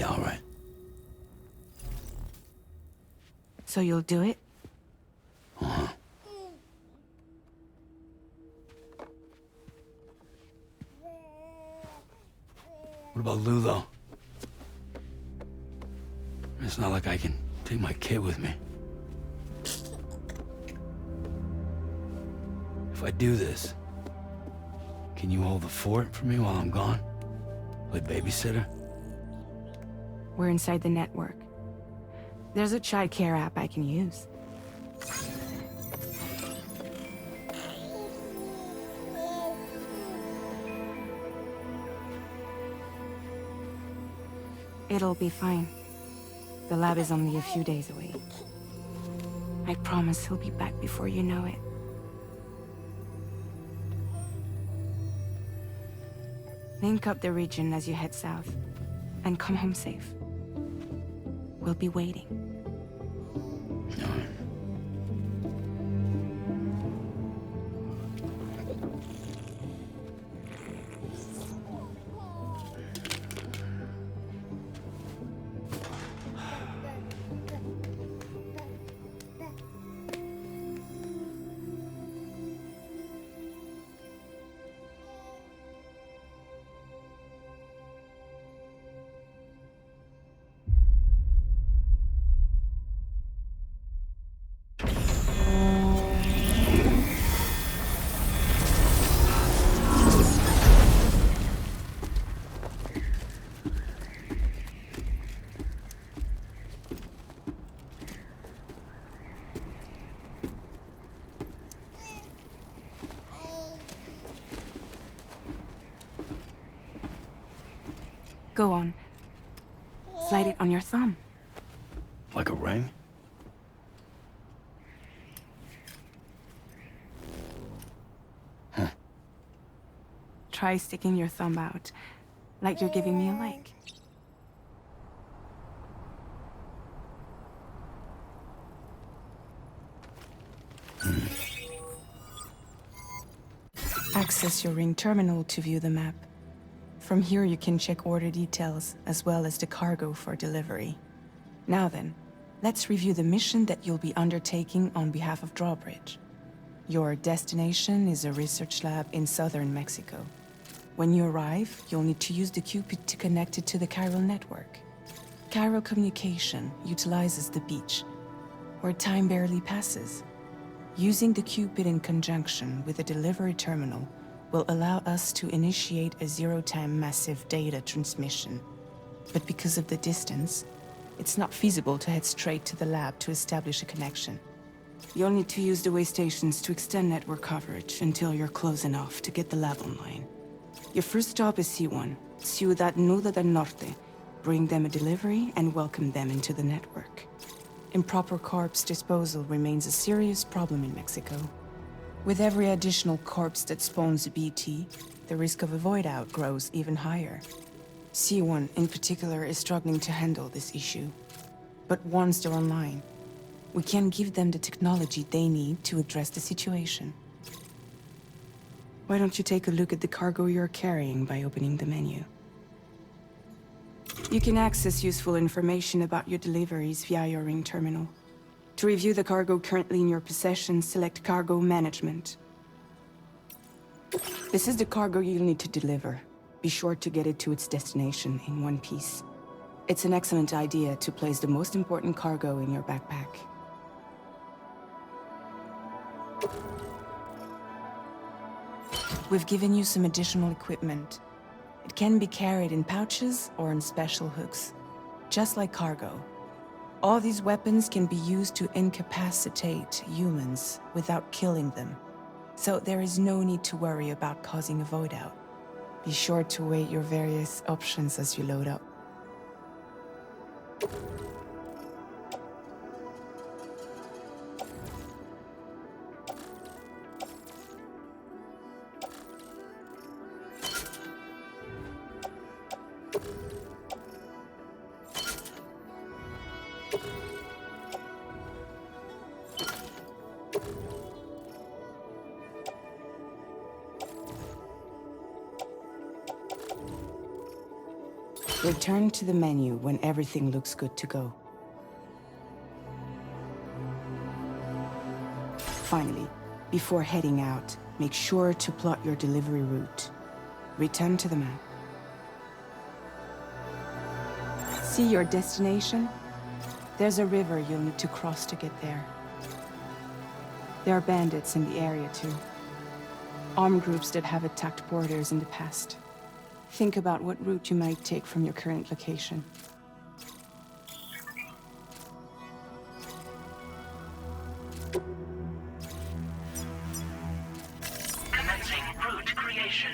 Yeah, all right. So you'll do it? Uh-huh. What about Lou, though? It's not like I can take my kid with me. If I do this, can you hold the fort for me while I'm gone? Play babysitter? We're inside the network. There's a child care app I can use. It'll be fine. The lab is only a few days away. I promise he'll be back before you know it. Link up the region as you head south, and come home safe. We'll be waiting. All right. Go on. Slide it on your thumb. Like a ring? Huh. Try sticking your thumb out, like you're giving me a like. Access your ring terminal to view the map. From here you can check order details, as well as the cargo for delivery. Now then, let's review the mission that you'll be undertaking on behalf of Drawbridge. Your destination is a research lab in southern Mexico. When you arrive, you'll need to use the Cupid to connect it to the chiral network. Chiral communication utilizes the beach, where time barely passes. Using the Cupid in conjunction with a delivery terminal will allow us to initiate a zero-time massive data transmission. But because of the distance, it's not feasible to head straight to the lab to establish a connection. You'll need to use the way stations to extend network coverage until you're close enough to get the lab online. Your first stop is C1, Ciudad Nuda del Norte. Bring them a delivery and welcome them into the network. Improper corpse disposal remains a serious problem in Mexico. With every additional corpse that spawns a BT, the risk of a void out grows even higher. C1 in particular is struggling to handle this issue. But once they're online, we can give them the technology they need to address the situation. Why don't you take a look at the cargo you're carrying by opening the menu? You can access useful information about your deliveries via your ring terminal. To review the cargo currently in your possession, select Cargo Management. This is the cargo you'll need to deliver. Be sure to get it to its destination in one piece. It's an excellent idea to place the most important cargo in your backpack. We've given you some additional equipment. It can be carried in pouches or on special hooks, just like cargo. All these weapons can be used to incapacitate humans without killing them. So there is no need to worry about causing a void out. Be sure to weigh your various options as you load up. Return to the menu when everything looks good to go. Finally, before heading out, make sure to plot your delivery route. Return to the map. See your destination? There's a river you'll need to cross to get there. There are bandits in the area too. Armed groups that have attacked borders in the past. Think about what route you might take from your current location. Commencing route creation.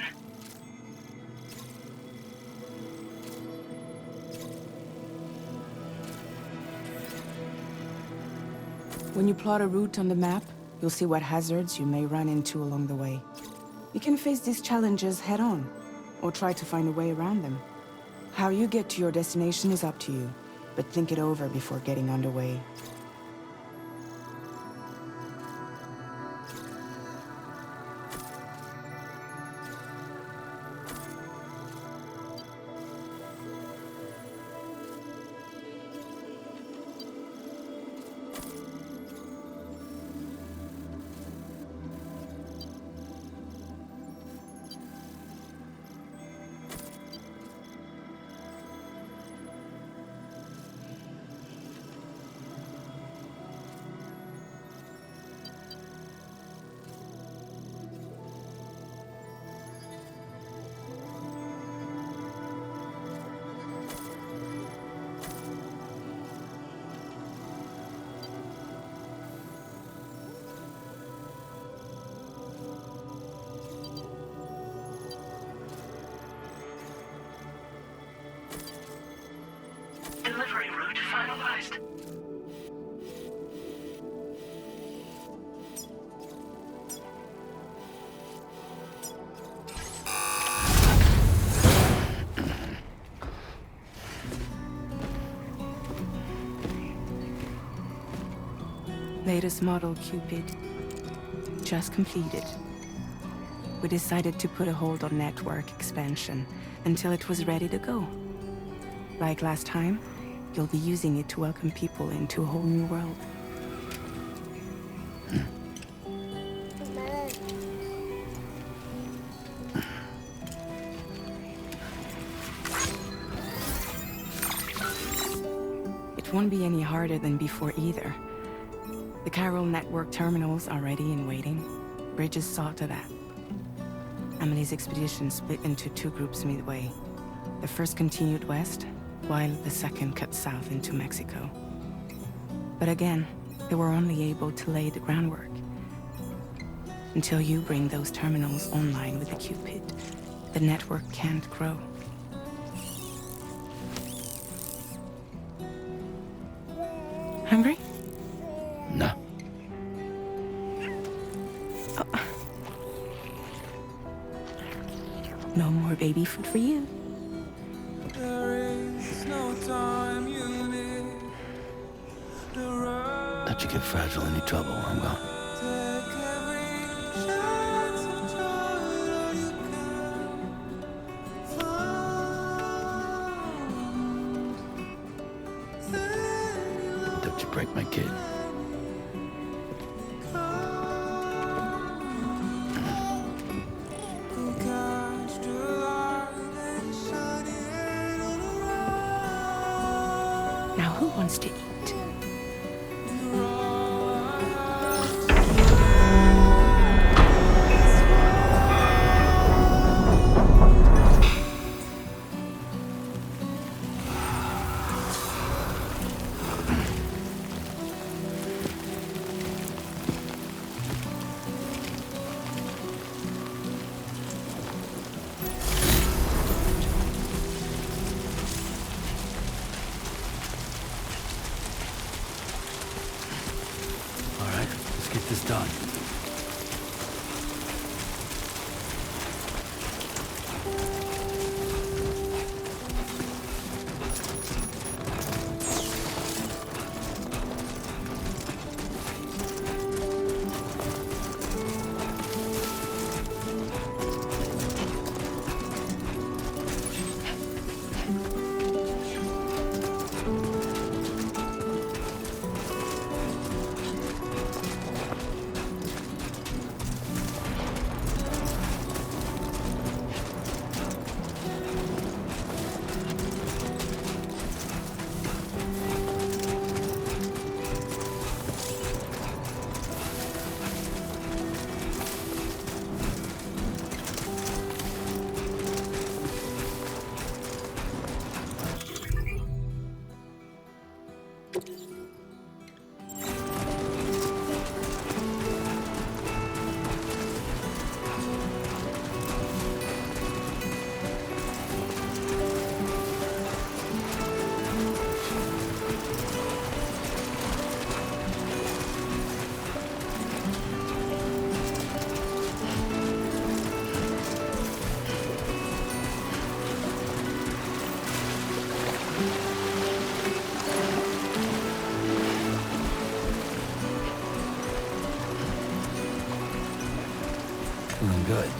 When you plot a route on the map, you'll see what hazards you may run into along the way. You can face these challenges head-on, or try to find a way around them. How you get to your destination is up to you, but think it over before getting underway. Delivery route finalized. Latest model Cupid. Just completed. We decided to put a hold on network expansion until it was ready to go. Like last time, you'll be using it to welcome people into a whole new world. It won't be any harder than before either. The Chiral network terminals are ready and waiting. Bridges saw to that. Emily's expedition split into two groups midway. The first continued west, while the second cut south into Mexico. But again, they were only able to lay the groundwork. Until you bring those terminals online with the Cupid, the network can't grow. Hungry? No. Oh. No more baby food for you. Let you get fragile any trouble while I'm gone. Don't you break my kid. Now who wants to eat? Get this done. Feeling good.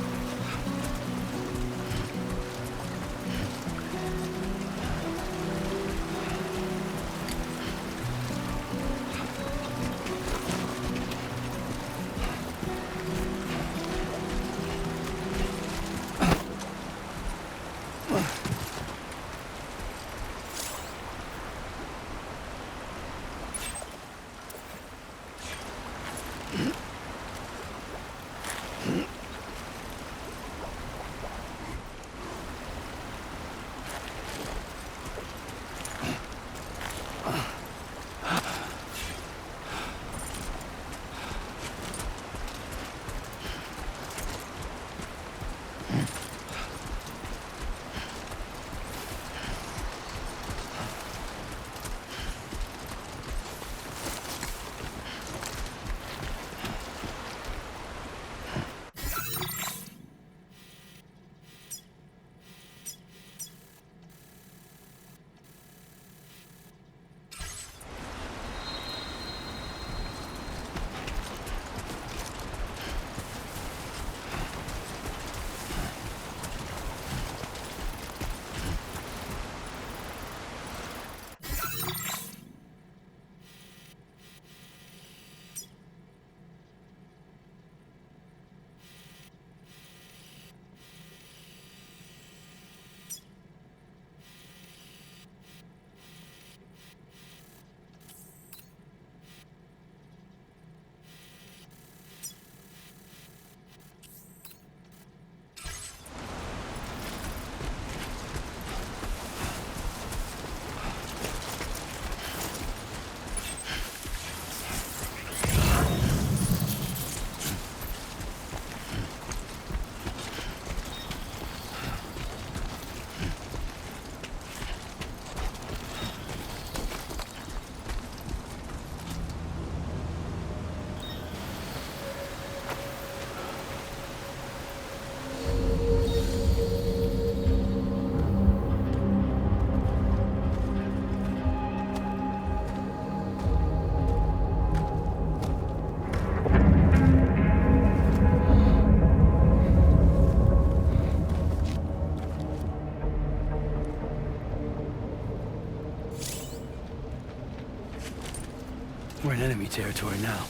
We're in enemy territory now.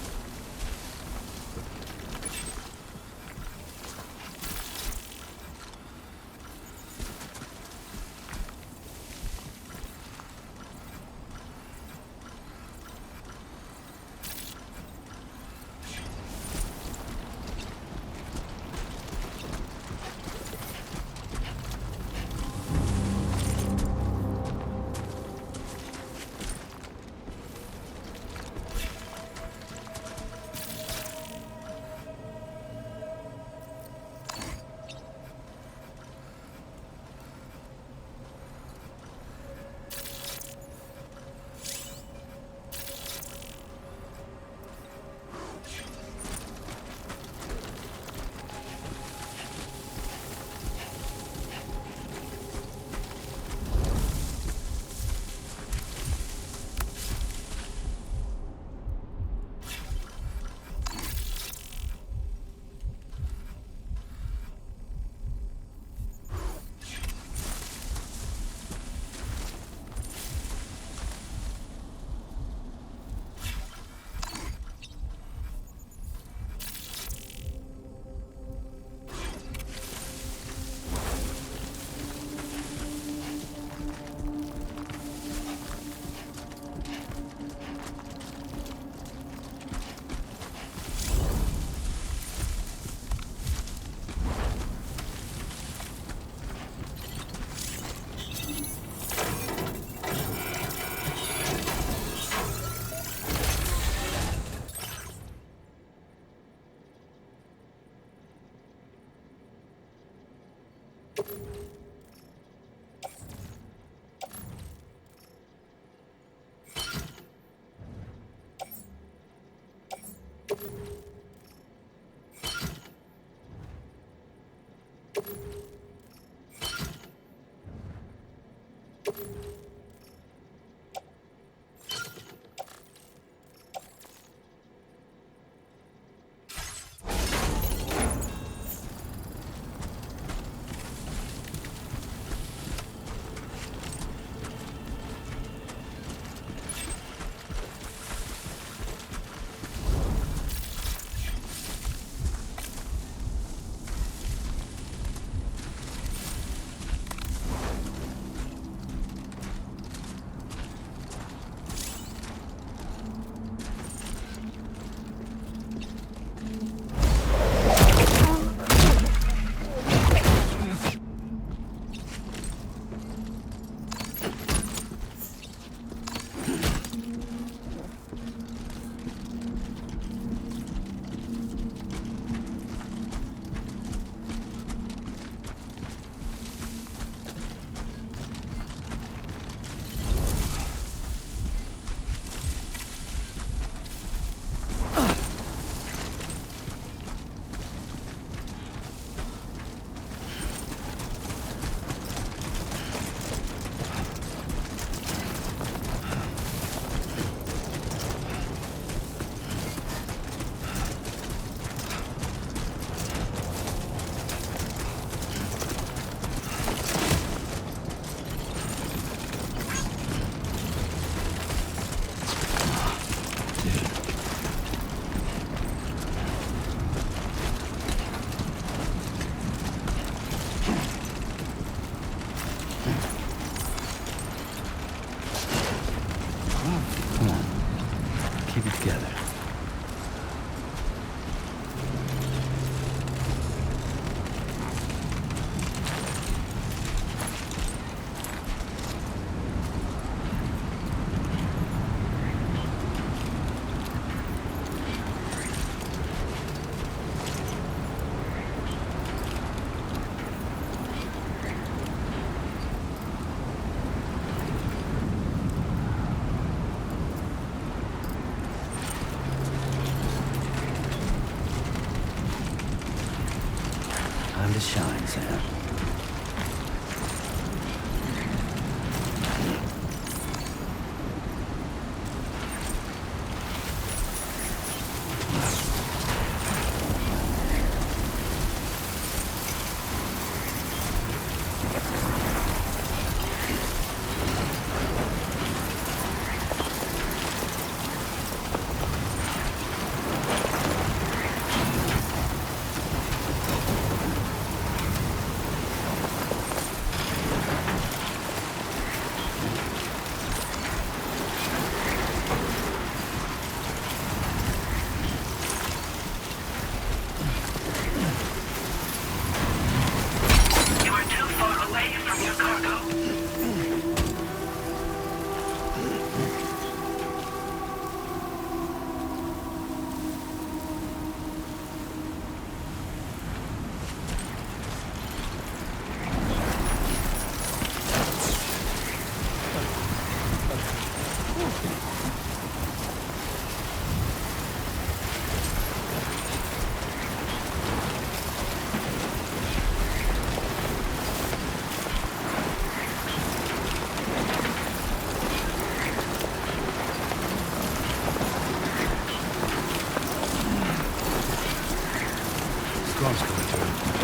keep it together. Time to shine, Sam. You are too far away from your cargo. Storm's coming through.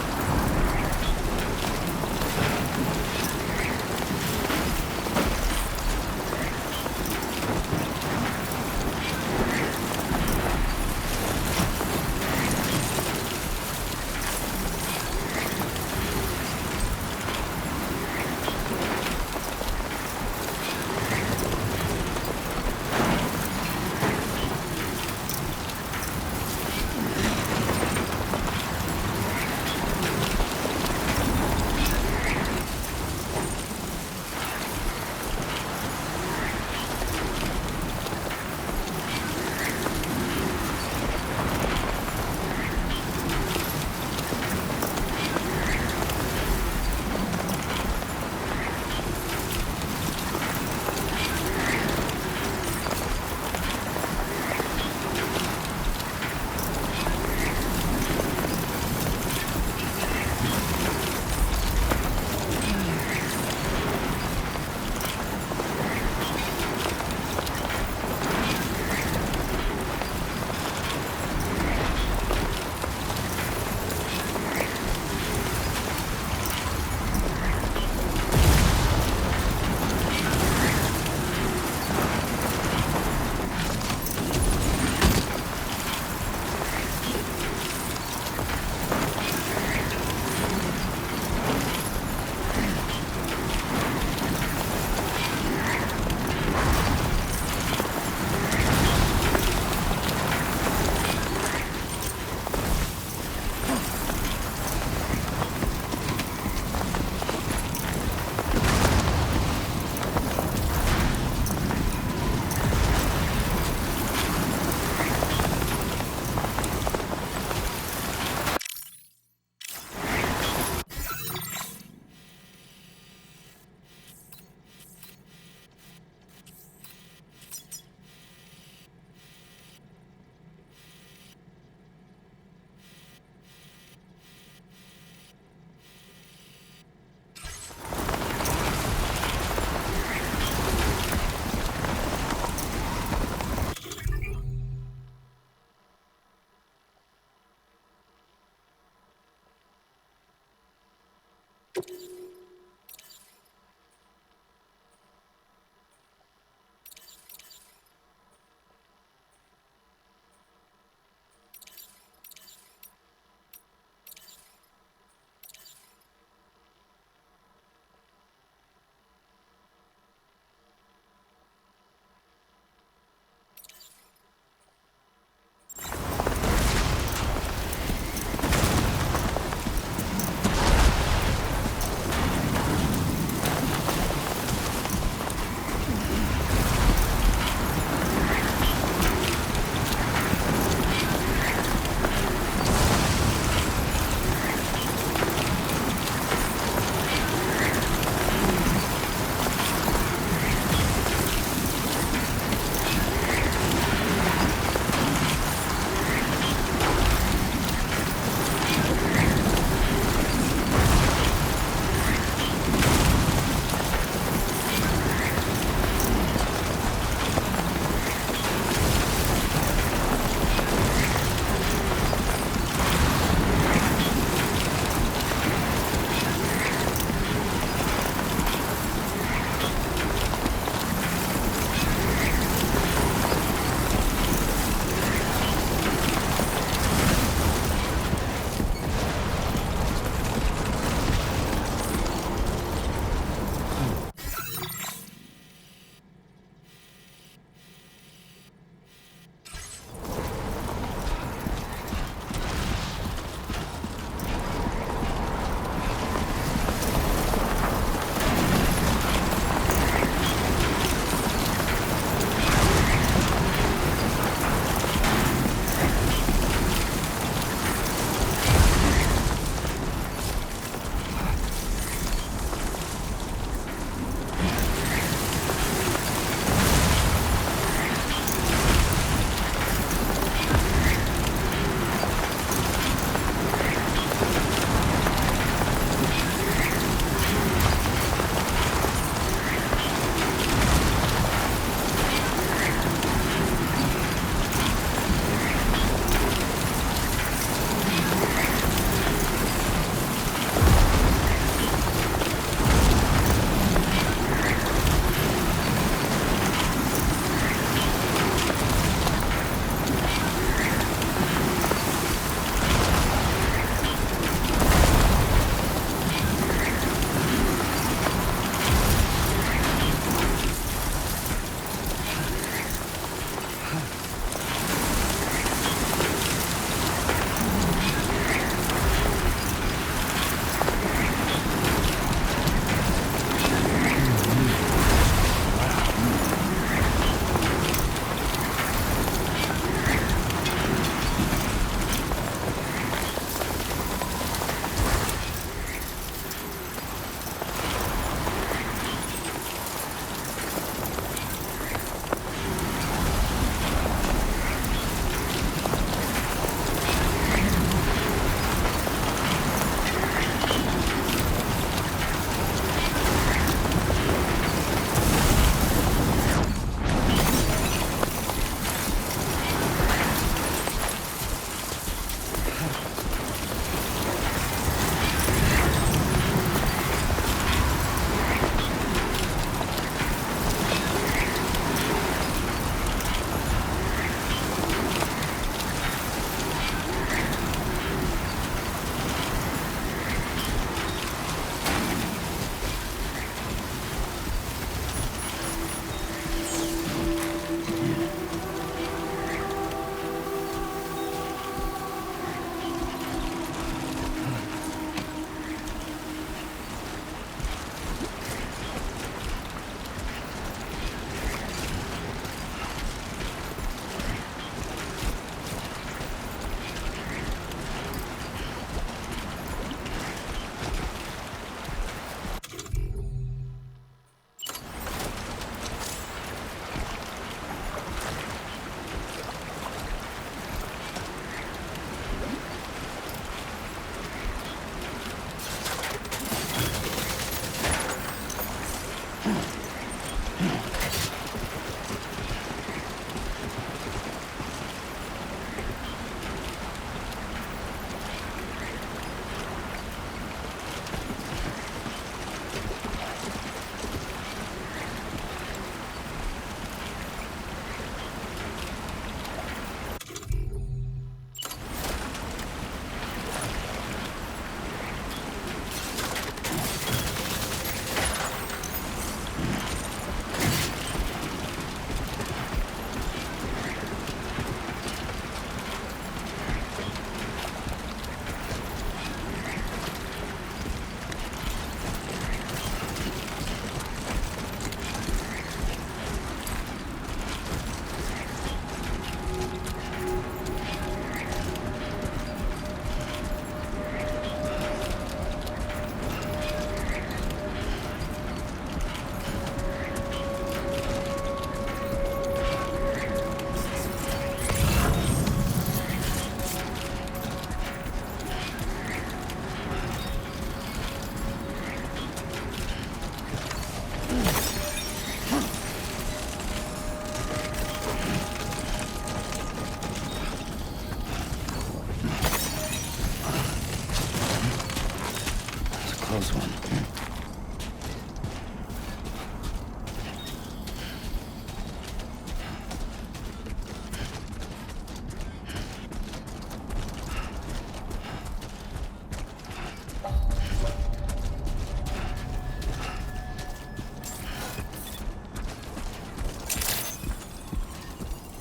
close one.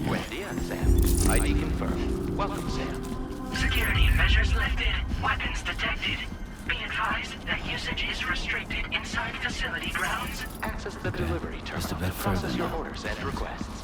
Buen dia, Sam. ID confirmed. Welcome, Sam. Security measures lifted. Weapons detected. Be advised that usage is restricted inside facility grounds. Access the delivery Just a terminal bit to process further your now. orders and requests.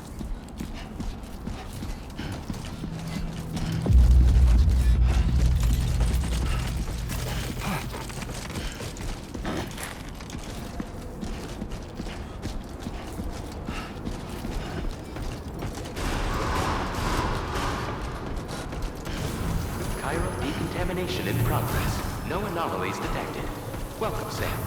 Chiral decontamination in progress. No anomalies detected. Welcome, Sam.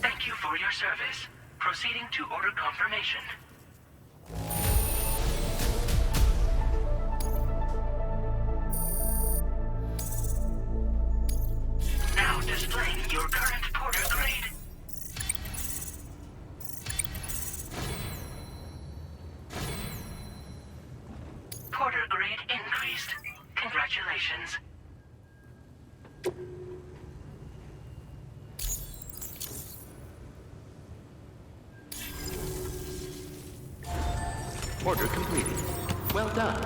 Thank you for your service. Proceeding to order confirmation. Now displaying your current porter grade. Porter grade increased. Congratulations. Order completed. Well done.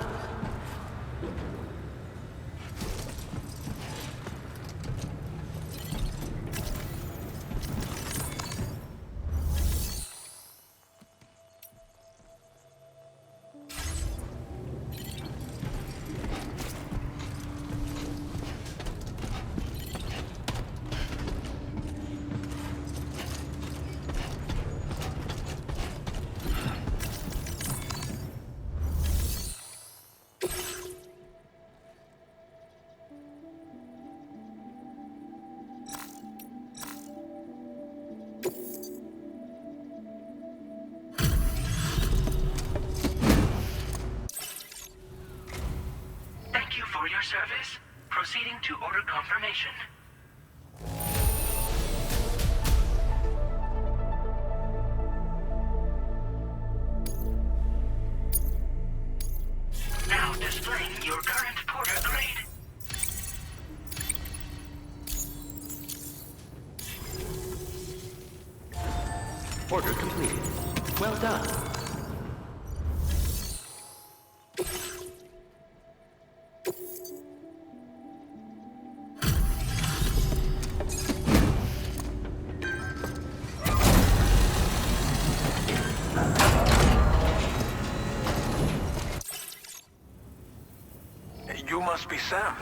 Thank you for your service. Proceeding to order confirmation. Now displaying your current porter grade. Order completed. Well done. You must be Sam.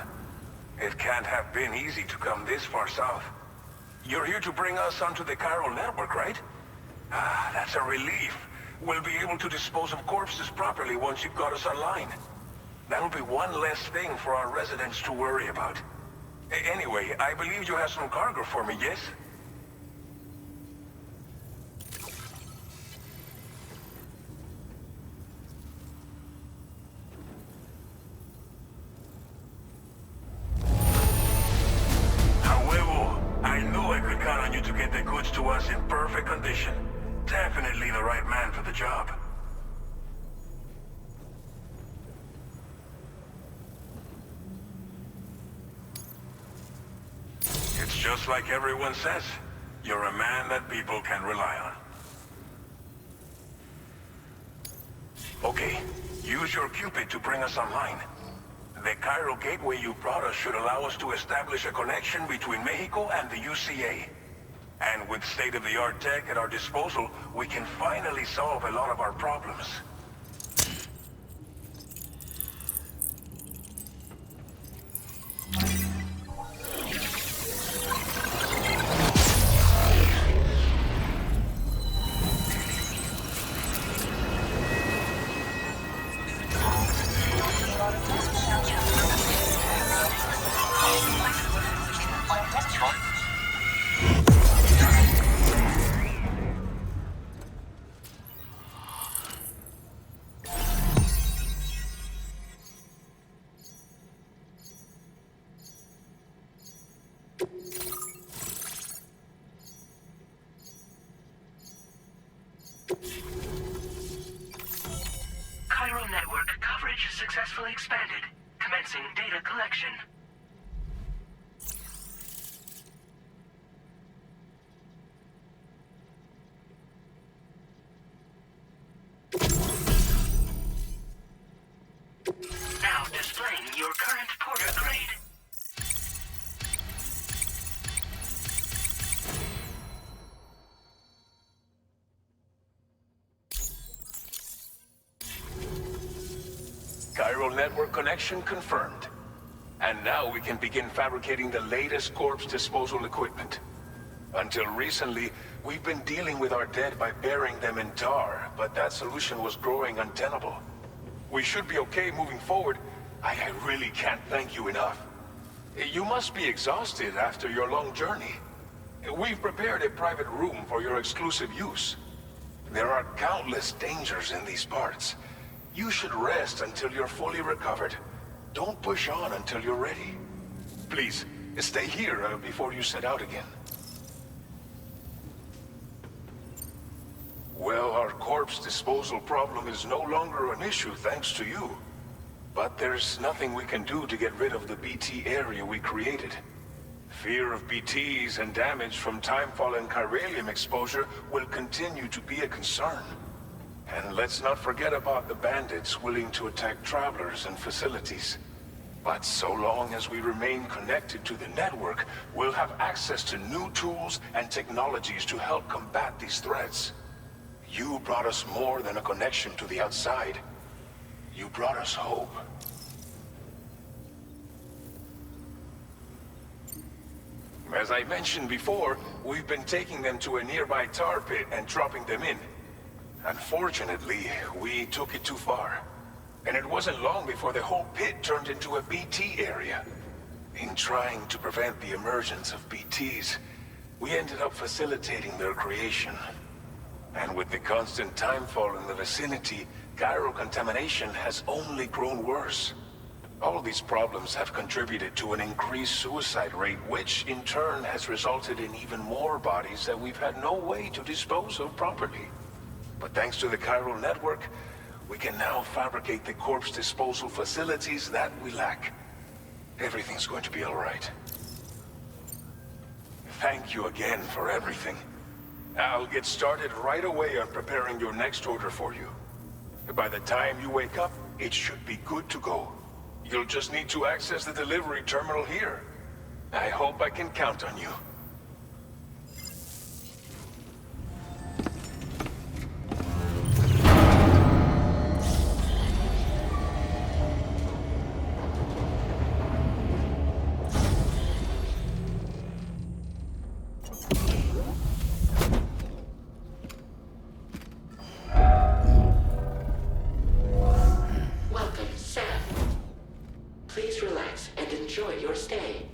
It can't have been easy to come this far south. You're here to bring us onto the chiral network, right? Ah, that's a relief. We'll be able to dispose of corpses properly once you've got us online. That'll be one less thing for our residents to worry about. Anyway, I believe you have some cargo for me, yes? I knew I could count on you to get the goods to us in perfect condition. Definitely the right man for the job. It's just like everyone says. You're a man that people can rely on. Okay, use your Cupid to bring us online. The Cairo gateway you brought us should allow us to establish a connection between Mexico and the UCA. And with state-of-the-art tech at our disposal, we can finally solve a lot of our problems. Cairo network coverage successfully expanded. Commencing data collection. Now displaying your current porter grade. Cairo network connection confirmed. And now we can begin fabricating the latest corpse disposal equipment. Until recently, we've been dealing with our dead by burying them in tar, but that solution was growing untenable. We should be okay moving forward. I really can't thank you enough. You must be exhausted after your long journey. We've prepared a private room for your exclusive use. There are countless dangers in these parts. You should rest until you're fully recovered. Don't push on until you're ready. Please, stay here before you set out again. Well, our corpse disposal problem is no longer an issue thanks to you. But there's nothing we can do to get rid of the BT area we created. Fear of BTs and damage from timefall and chiralium exposure will continue to be a concern. And let's not forget about the bandits willing to attack travelers and facilities. But so long as we remain connected to the network, we'll have access to new tools and technologies to help combat these threats. You brought us more than a connection to the outside. You brought us hope. As I mentioned before, we've been taking them to a nearby tar pit and dropping them in. Unfortunately, we took it too far. And it wasn't long before the whole pit turned into a BT area. In trying to prevent the emergence of BTs, we ended up facilitating their creation. And with the constant timefall in the vicinity, gyro contamination has only grown worse. All these problems have contributed to an increased suicide rate, which in turn has resulted in even more bodies that we've had no way to dispose of properly. But thanks to the chiral network, we can now fabricate the corpse disposal facilities that we lack. Everything's going to be all right. Thank you again for everything. I'll get started right away on preparing your next order for you. By the time you wake up, it should be good to go. You'll just need to access the delivery terminal here. I hope I can count on you. Welcome, Sam. Please relax and enjoy your stay.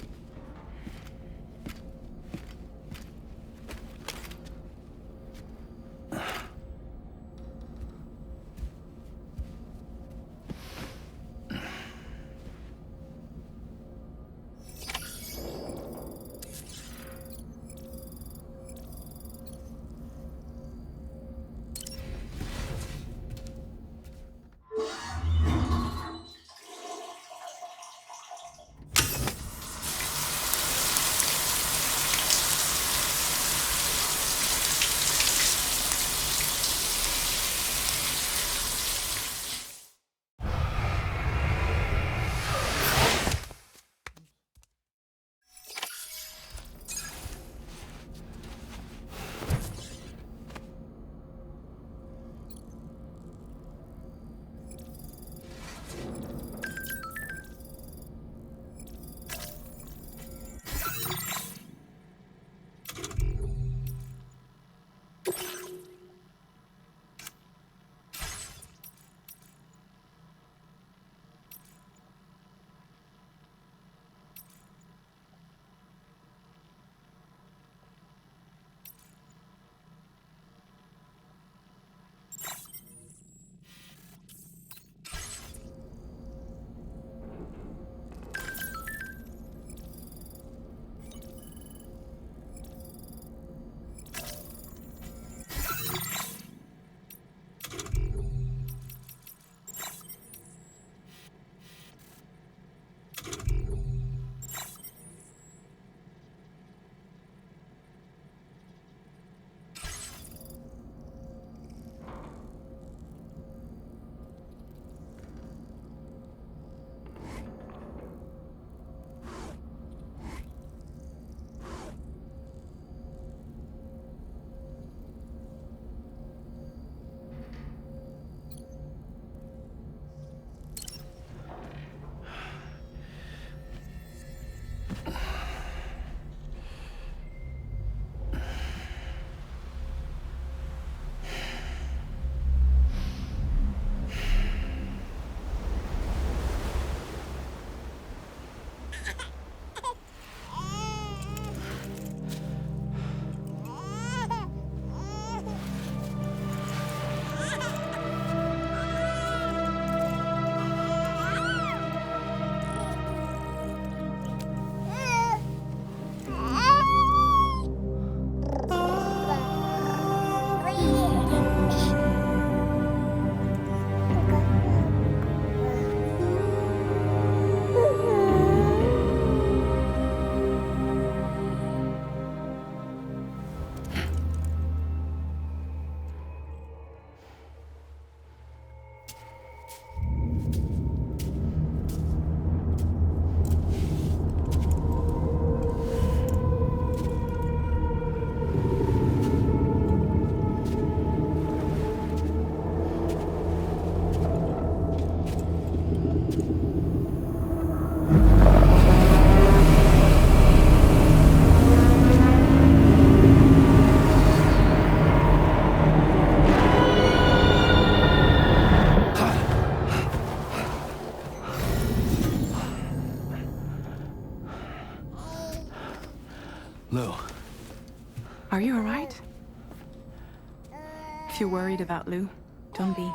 Lou. Are you alright? If you're worried about Lou, don't be.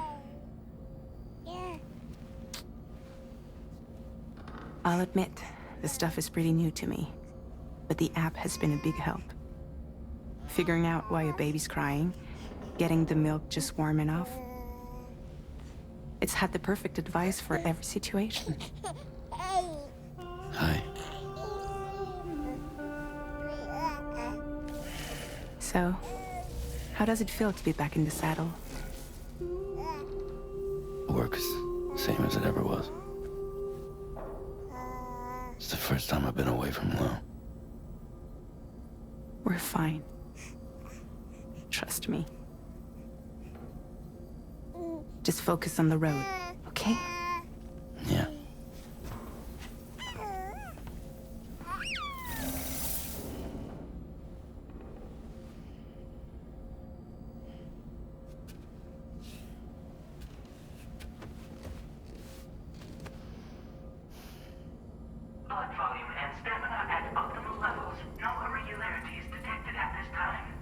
I'll admit, this stuff is pretty new to me, but the app has been a big help. Figuring out why a baby's crying, getting the milk just warm enough. It's had the perfect advice for every situation. Hi. So, how does it feel to be back in the saddle? Work is same as it ever was. It's the first time I've been away from Lou. We're fine. Trust me. Just focus on the road, okay? Yeah. Blood volume and stamina at optimal levels. No irregularities detected at this time.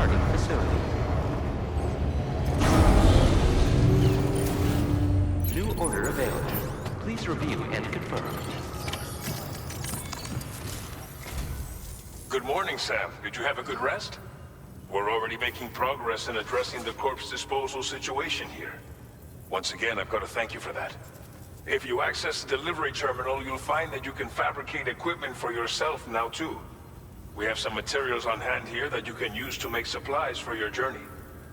departing facility. New order available. Please review and confirm. Good morning, Sam. Did you have a good rest? We're already making progress in addressing the corpse disposal situation here. Once again, I've got to thank you for that. If you access the delivery terminal, you'll find that you can fabricate equipment for yourself now too. We have some materials on hand here that you can use to make supplies for your journey.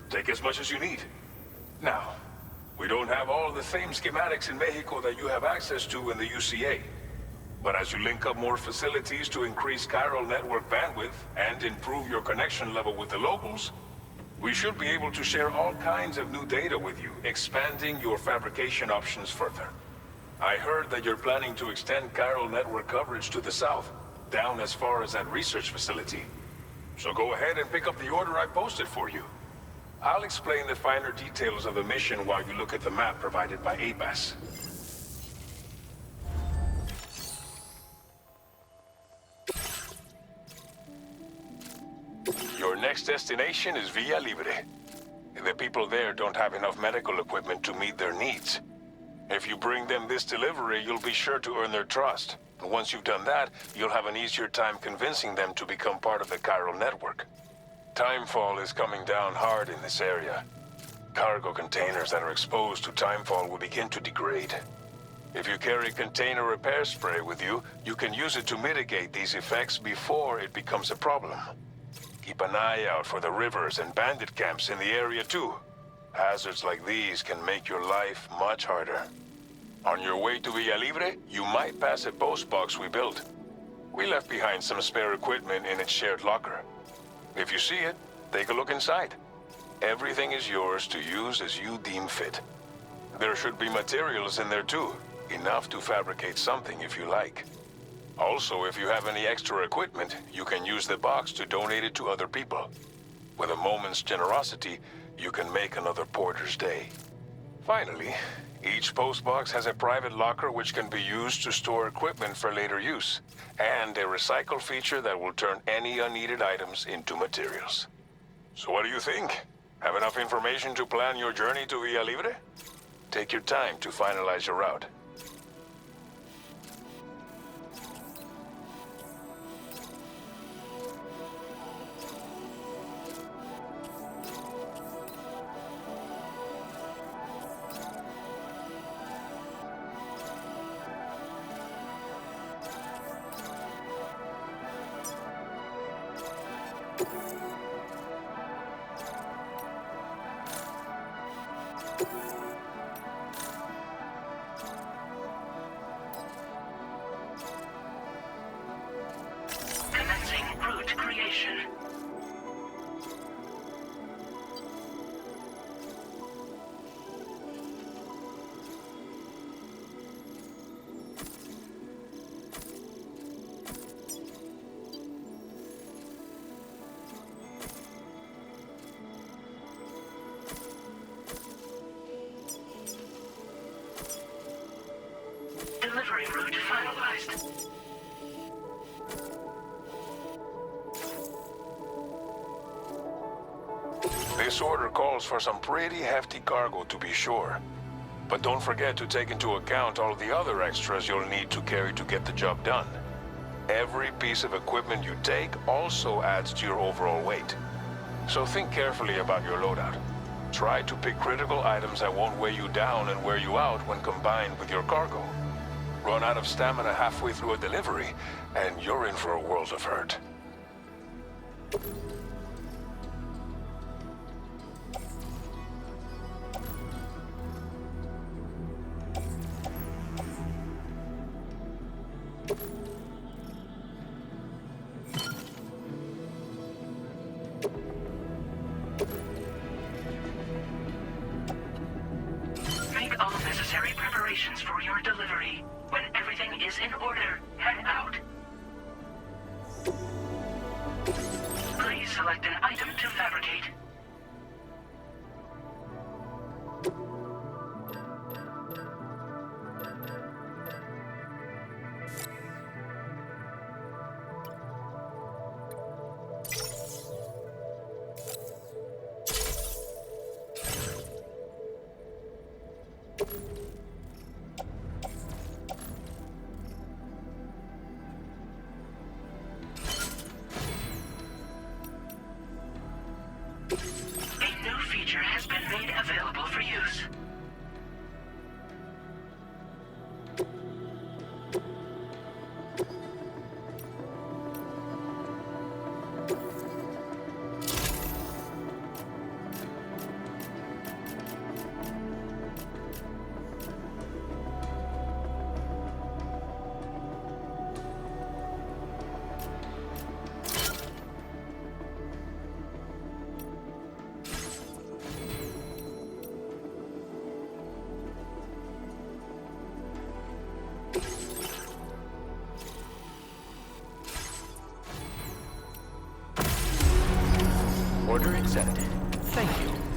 Take as much as you need. Now, we don't have all the same schematics in Mexico that you have access to in the UCA. But as you link up more facilities to increase chiral network bandwidth and improve your connection level with the locals, we should be able to share all kinds of new data with you, expanding your fabrication options further. I heard that you're planning to extend chiral network coverage to the south, down as far as that research facility. So go ahead and pick up the order I posted for you. I'll explain the finer details of the mission while you look at the map provided by ABAS. Your next destination is Villa Libre. The people there don't have enough medical equipment to meet their needs. If you bring them this delivery, you'll be sure to earn their trust. And once you've done that, you'll have an easier time convincing them to become part of the chiral network. Timefall is coming down hard in this area. Cargo containers that are exposed to timefall will begin to degrade. If you carry container repair spray with you, you can use it to mitigate these effects before it becomes a problem. Keep an eye out for the rivers and bandit camps in the area too. Hazards like these can make your life much harder. On your way to Villa Libre, you might pass a post box we built. We left behind some spare equipment in its shared locker. If you see it, take a look inside. Everything is yours to use as you deem fit. There should be materials in there too, enough to fabricate something if you like. Also, if you have any extra equipment, you can use the box to donate it to other people. With a moment's generosity, you can make another porter's day. Finally, each postbox has a private locker which can be used to store equipment for later use, and a recycle feature that will turn any unneeded items into materials. So what do you think? Have enough information to plan your journey to Villa Libre? Take your time to finalize your route. Commencing route creation. Delivery route finalized. This order calls for some pretty hefty cargo to be sure. But don't forget to take into account all the other extras you'll need to carry to get the job done. Every piece of equipment you take also adds to your overall weight. So think carefully about your loadout. Try to pick critical items that won't weigh you down and wear you out when combined with your cargo. Run out of stamina halfway through a delivery, and you're in for a world of hurt. Make all necessary preparations for your delivery. When everything is in order, head out. Please select an item to fabricate. A new feature has been made available for use. Order accepted. Thank you.